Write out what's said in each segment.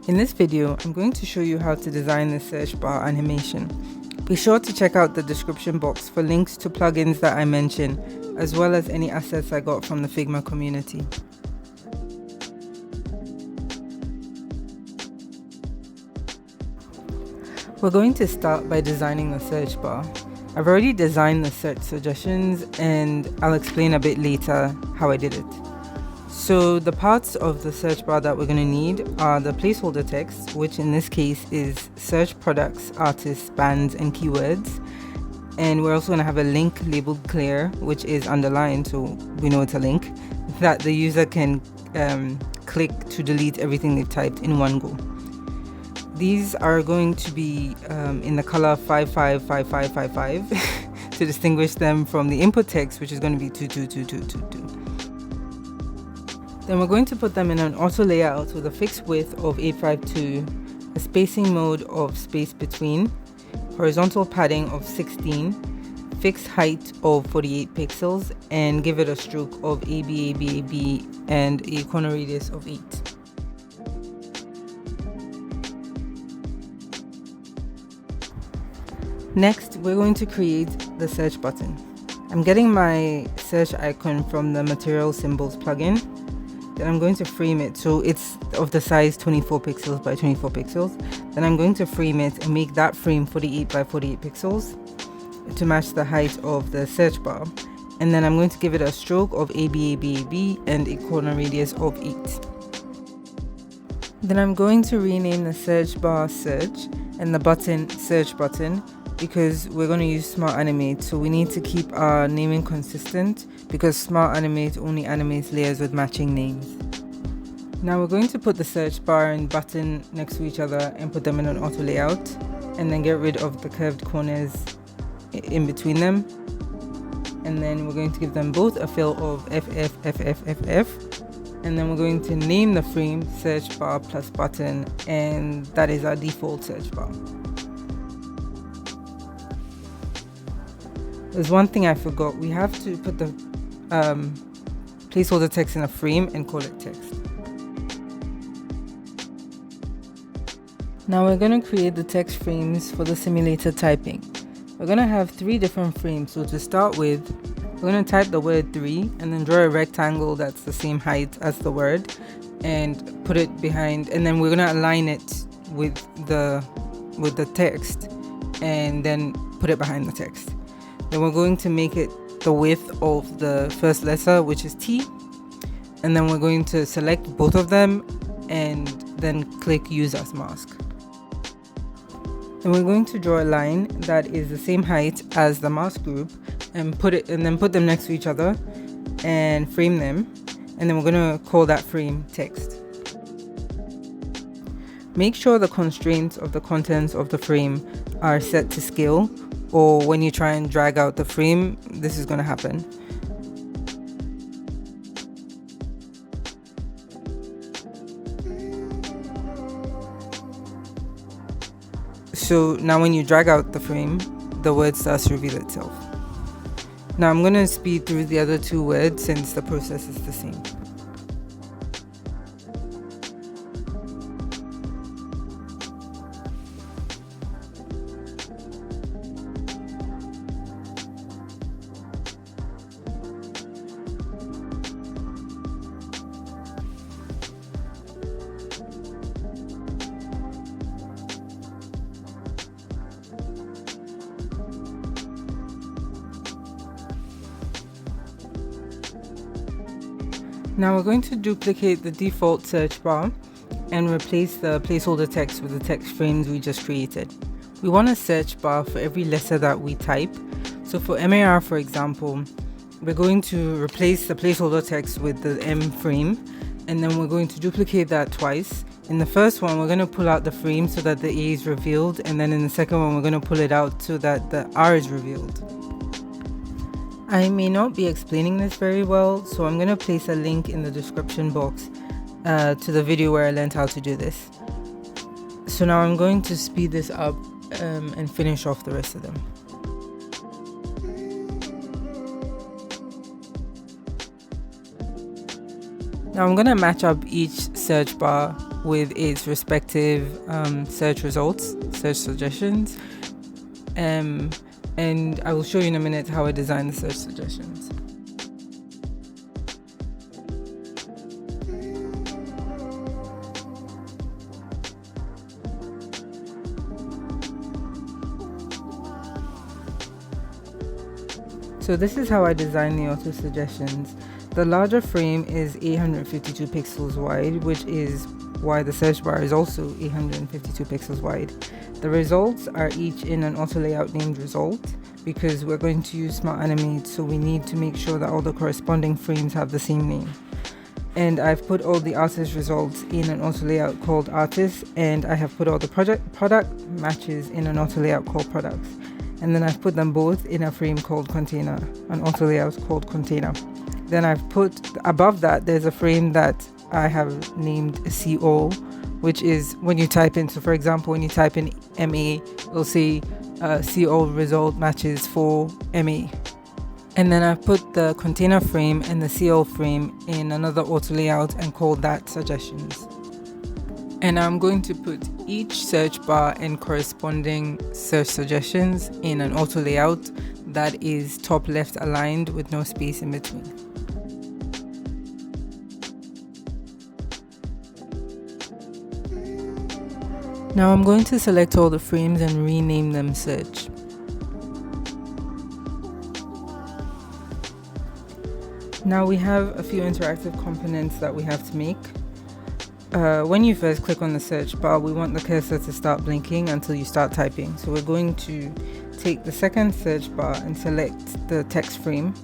In this video, I'm going to show you how to design the search bar animation. Be sure to check out the description box for links to plugins that I mention, as well as any assets I got from the Figma community. We're going to start by designing the search bar. I've already designed the search suggestions and I'll explain a bit later how I did it. So the parts of the search bar that we're going to need are the placeholder text, which in this case is search products, artists, bands, and keywords. And we're also going to have a link labeled clear, which is underlined so we know it's a link, that the user can click to delete everything they've typed in one go. These are going to be in the color 555555 to distinguish them from the input text, which is going to be 222222. Then we're going to put them in an auto layout with a fixed width of 852, a spacing mode of space between, horizontal padding of 16, fixed height of 48 pixels, and give it a stroke of AB, and a corner radius of 8. Next, we're going to create the search button. I'm getting my search icon from the material symbols plugin. Then I'm going to frame it so it's of the size 24 pixels by 24 pixels. Then I'm going to frame it and make that frame 48 by 48 pixels to match the height of the search bar. And then I'm going to give it a stroke of AB and a corner radius of 8. Then I'm going to rename the search bar search and the button search button, because we're going to use Smart Animate, so we need to keep our naming consistent because Smart Animate only animates layers with matching names. Now we're going to put the search bar and button next to each other and put them in an auto layout, and then get rid of the curved corners in between them. And then we're going to give them both a fill of FF, and then we're going to name the frame search bar plus button, and that is our default search bar. There's one thing I forgot. We have to put the placeholder text in a frame and call it text. Now we're going to create the text frames for the simulator typing. We're going to have 3 different frames. So to start with, we're going to type the word 3 and then draw a rectangle that's the same height as the word and put it behind, and then we're going to align it with the text and then put it behind the text. Then we're going to make it the width of the first letter, which is T, and then we're going to select both of them and then click use as mask. And we're going to draw a line that is the same height as the mask group and then put them next to each other and frame them, and then we're going to call that frame text. Make sure the constraints of the contents of the frame are set to scale, or when you try and drag out the frame, this is going to happen. So now when you drag out the frame, the word starts to reveal itself. Now I'm going to speed through the other 2 words since the process is the same. Now we're going to duplicate the default search bar and replace the placeholder text with the text frames we just created. We want a search bar for every letter that we type. So for MAR, for example, we're going to replace the placeholder text with the M frame, and then we're going to duplicate that twice. In the first one, we're going to pull out the frame so that the A is revealed, and then in the second one, we're going to pull it out so that the R is revealed. I may not be explaining this very well, so I'm going to place a link in the description box to the video where I learned how to do this. So now I'm going to speed this up and finish off the rest of them. Now I'm going to match up each search bar with its respective search results, search suggestions. And I will show you in a minute how I design the search suggestions. So this is how I design the auto suggestions. The larger frame is 852 pixels wide, which is why the search bar is also 852 pixels wide. The results are each in an auto layout named result, because we're going to use Smart Animate, so we need to make sure that all the corresponding frames have the same name. And I've put all the artist results in an auto layout called artist, and I have put all the product matches in an auto layout called products. And then I've put them both in a frame called container, an auto layout called container. Then I've put above that, there's a frame that I have named CO, which is when you type in. So for example, when you type in MA, it'll say CO result matches for MA. And then I've put the container frame and the CO frame in another auto layout and called that suggestions. And I'm going to put each search bar and corresponding search suggestions in an auto layout that is top left aligned with no space in between. Now I'm going to select all the frames and rename them search. Now we have a few interactive components that we have to make. When you first click on the search bar, we want the cursor to start blinking until you start typing. So we're going to take the second search bar and select the text frame,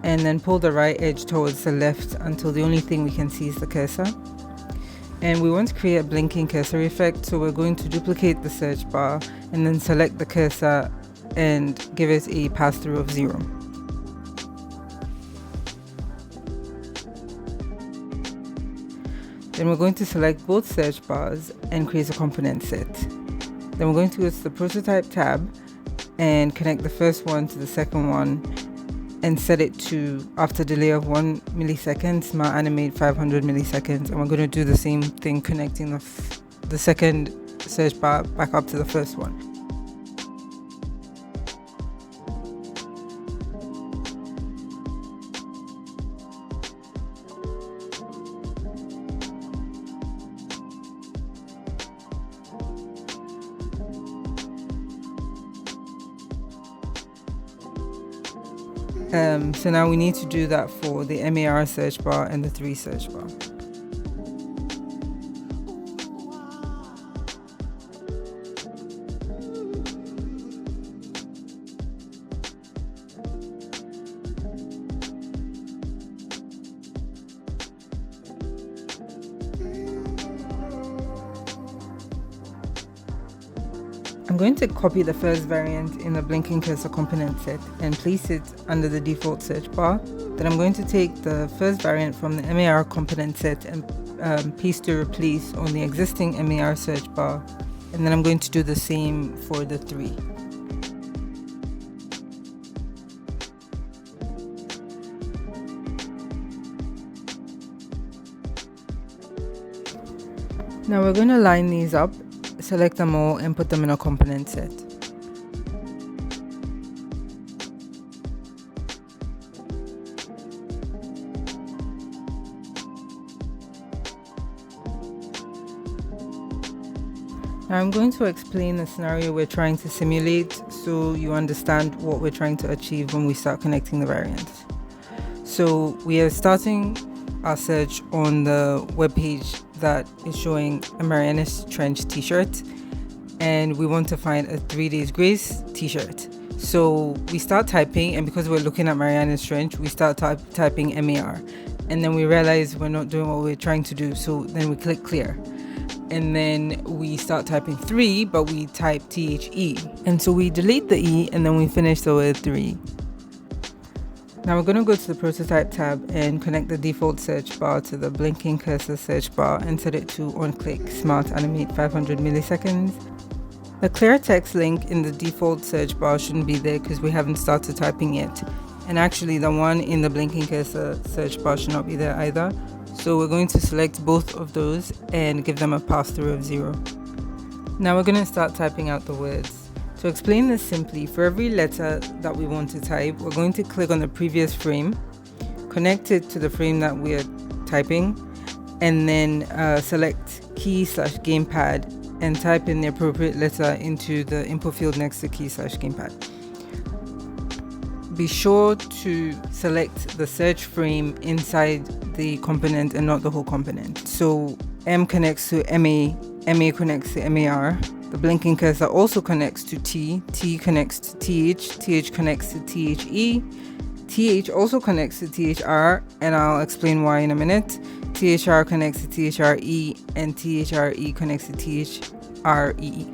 and then pull the right edge towards the left until the only thing we can see is the cursor. And we want to create a blinking cursor effect, so we're going to duplicate the search bar and then select the cursor and give it a pass-through of 0. Then we're going to select both search bars and create a component set. Then we're going to go to the prototype tab and connect the first one to the second one and set it to, after delay of 1 millisecond, Smart Animate 500 milliseconds. And we're going to do the same thing, connecting the second search bar back up to the first one. So now we need to do that for the MAR search bar and the 3 search bar. I'm going to copy the first variant in the blinking cursor component set and place it under the default search bar. Then I'm going to take the first variant from the MAR component set and paste to replace on the existing MAR search bar. And then I'm going to do the same for the 3. Now we're going to line these up, select them all and put them in a component set. Now I'm going to explain the scenario we're trying to simulate so you understand what we're trying to achieve when we start connecting the variants. So we are starting our search on the web page that is showing a Marianas Trench t-shirt, and we want to find a 3 Days Grace t-shirt. So we start typing, and because we're looking at Marianas Trench, we start typing MAR, and then we realize we're not doing what we're trying to do, so then we click clear. And then we start typing 3, but we type THE, and so we delete the E and then we finish the word 3. Now we're going to go to the prototype tab and connect the default search bar to the blinking cursor search bar and set it to on-click Smart Animate 500 milliseconds. The clear text link in the default search bar shouldn't be there because we haven't started typing yet. And actually the one in the blinking cursor search bar should not be there either. So we're going to select both of those and give them a pass-through of 0. Now we're going to start typing out the words. To explain this simply, for every letter that we want to type, we're going to click on the previous frame, connect it to the frame that we're typing, and then select key/gamepad and type in the appropriate letter into the input field next to key/gamepad. Be sure to select the search frame inside the component and not the whole component. So M connects to MA, MA connects to MAR. The blinking cursor also connects to T, T connects to TH, TH connects to THE, TH also connects to THR, and I'll explain why in a minute. THR connects to THRE, and THRE connects to THREE.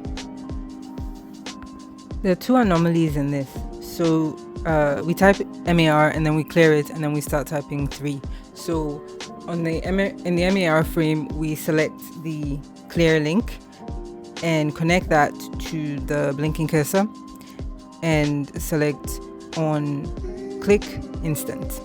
There are two anomalies in this. So we type MAR and then we clear it and then we start typing 3. So in the MAR frame, we select the clear link and connect that to the blinking cursor and select on click instant.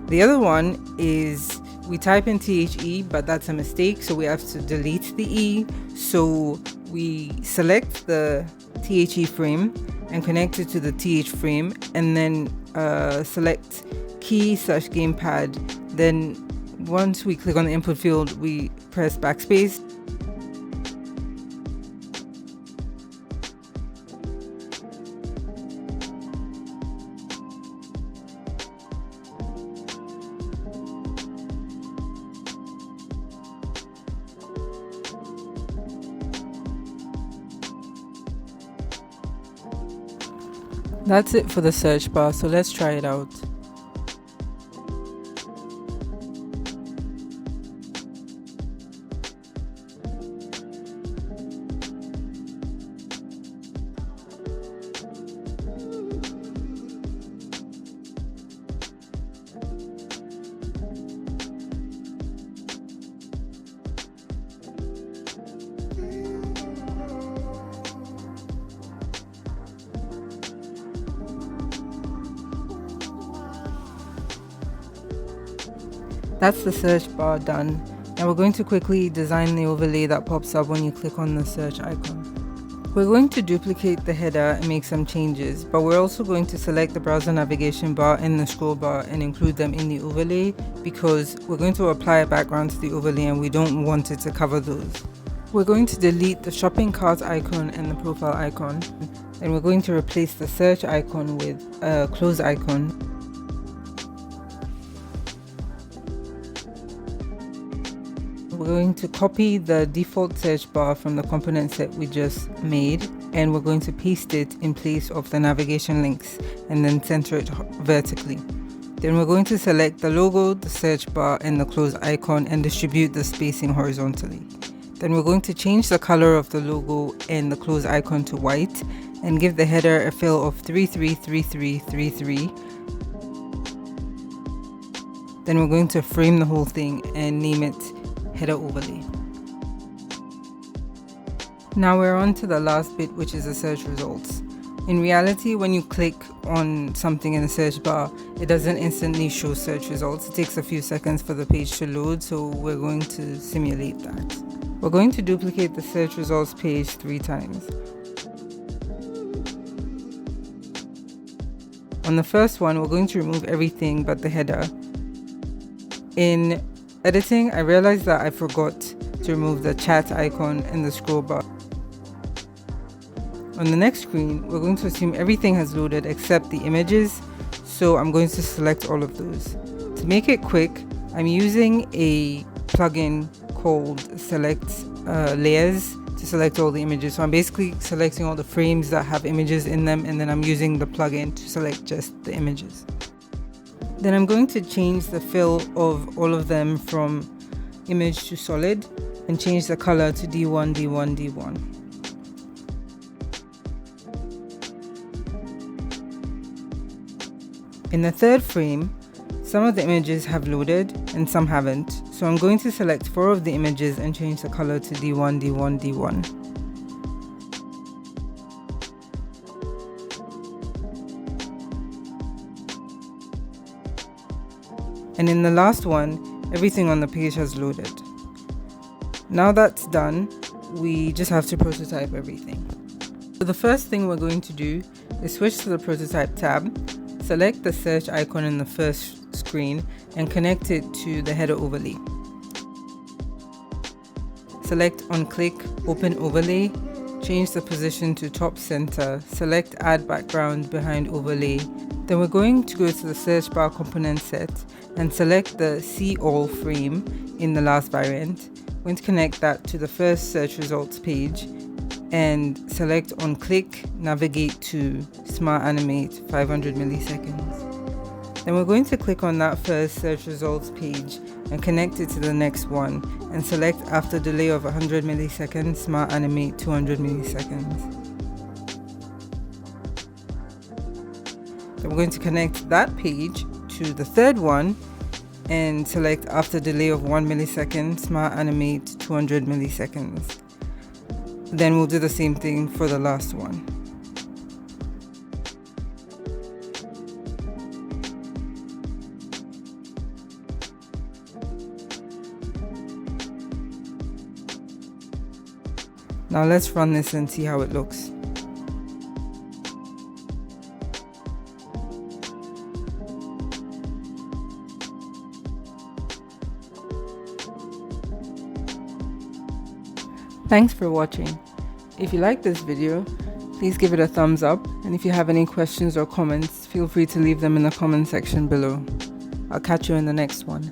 The other one is we type in THE, but that's a mistake, so we have to delete the E. So we select the THE frame and connect it to the TH frame, and then select key/gamepad. Then once we click on the input field, we press backspace. That's it for the search bar, so let's try it out. That's the search bar done. Now we're going to quickly design the overlay that pops up when you click on the search icon. We're going to duplicate the header and make some changes, but we're also going to select the browser navigation bar and the scroll bar and include them in the overlay because we're going to apply a background to the overlay and we don't want it to cover those. We're going to delete the shopping cart icon and the profile icon, and we're going to replace the search icon with a close icon. We're going to copy the default search bar from the component set we just made, and we're going to paste it in place of the navigation links and then center it vertically. Then we're going to select the logo, the search bar, and the close icon and distribute the spacing horizontally. Then we're going to change the color of the logo and the close icon to white and give the header a fill of 333333. Then we're going to frame the whole thing and name it header overlay. Now we're on to the last bit, which is the search results. In reality, when you click on something in the search bar, it doesn't instantly show search results. It takes a few seconds for the page to load, so we're going to simulate that. We're going to duplicate the search results page 3 times. On the first one, we're going to remove everything but the header. In editing, I realized that I forgot to remove the chat icon and the scroll bar. On the next screen, we're going to assume everything has loaded except the images, so I'm going to select all of those. To make it quick, I'm using a plugin called Select Layers to select all the images. So I'm basically selecting all the frames that have images in them, and then I'm using the plugin to select just the images. Then I'm going to change the fill of all of them from image to solid and change the color to D1, D1, D1. In the third frame, some of the images have loaded and some haven't, so I'm going to select 4 of the images and change the color to D1, D1, D1. And in the last one, everything on the page has loaded. Now that's done, we just have to prototype everything. So the first thing we're going to do is switch to the prototype tab, select the search icon in the first screen and connect it to the header overlay. Select on click, open overlay, change the position to top center, select add background behind overlay. Then we're going to go to the search bar component set and select the see all frame in the last variant. We're going to connect that to the first search results page and select on click, navigate to Smart Animate 500 milliseconds. Then we're going to click on that first search results page and connect it to the next one and select after delay of 100 milliseconds, Smart Animate 200 milliseconds. Then we're going to connect that page to the third one and select after delay of 1 millisecond, Smart Animate 200 milliseconds. Then we'll do the same thing for the last one. Now let's run this and see how it looks. Thanks for watching. If you like this video, please give it a thumbs up, and if you have any questions or comments, feel free to leave them in the comment section below. I'll catch you in the next one.